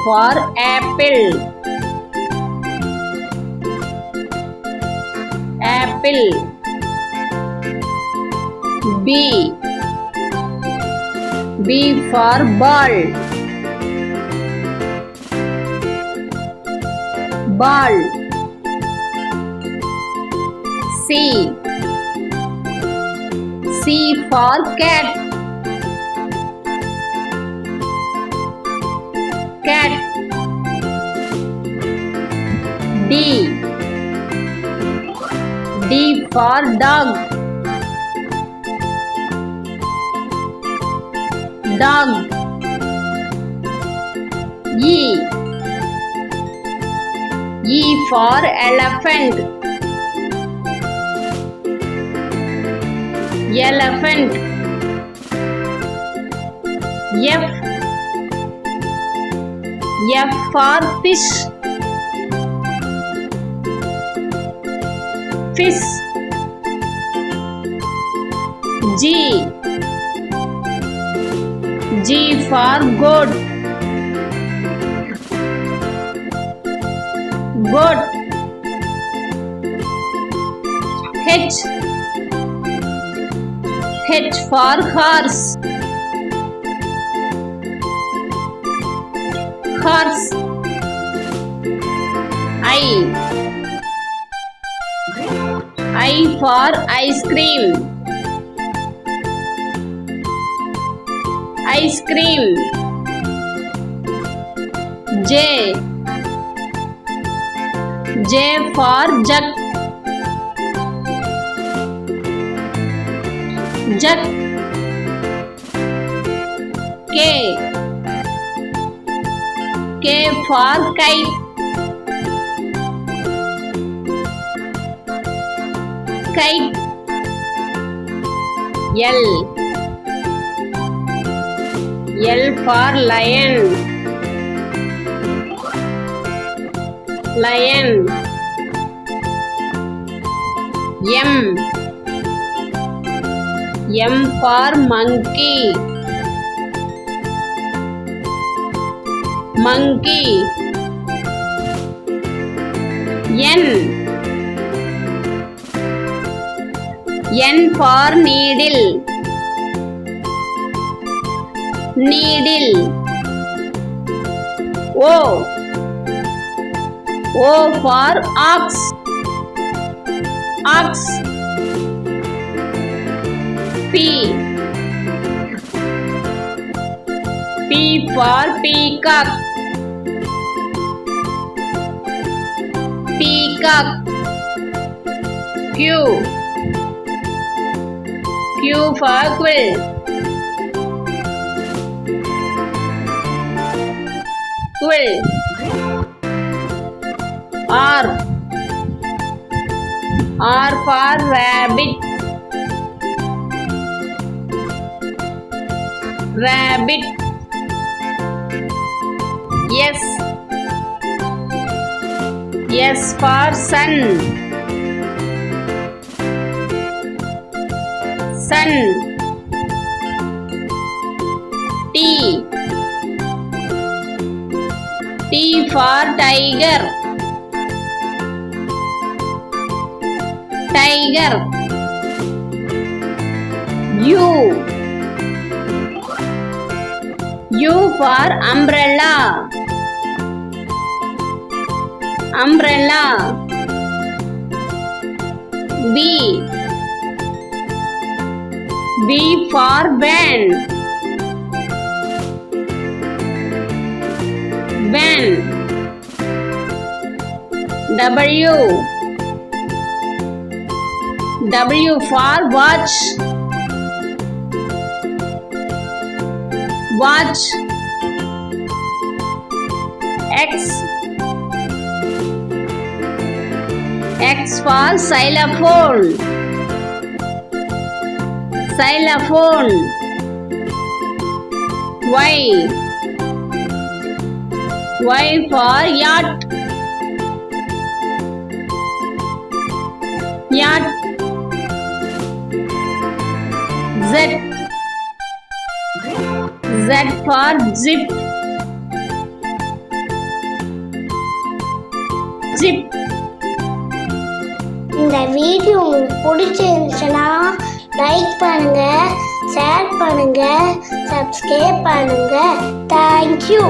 for apple. Apple. B. B for ball. Ball. C. C for cat. Cat. D. D for dog. Dog. E. E for elephant. Elephant. F. F for fish. Fish. G. G for goat. Goat. H. H for horse. Horse. I. I for ice cream. Ice cream. J. J for jug. Jug. K. K for kite. Kite. L. L for lion. Lion. M. M for monkey. Monkey. N. N for needle. Needle. O. O for ox. Ox. P. P for peacock. Peacock. Q. Q for quill. Quill. R. R for rabbit. Rabbit. S. S for sun. Sun. T. T for tiger. Tiger. U. U for umbrella. Umbrella. B. B for van. Van. W. W for watch. Watch. X. X for xylophone. Xylophone. Y. Y for yacht. Yacht. Z. Z for zip. Zip. இந்த video உங்களுக்கு பிடிச்சிருந்துச்சுன்னா like பண்ணுங்க, share பண்ணுங்க, subscribe பண்ணுங்க. Thank you.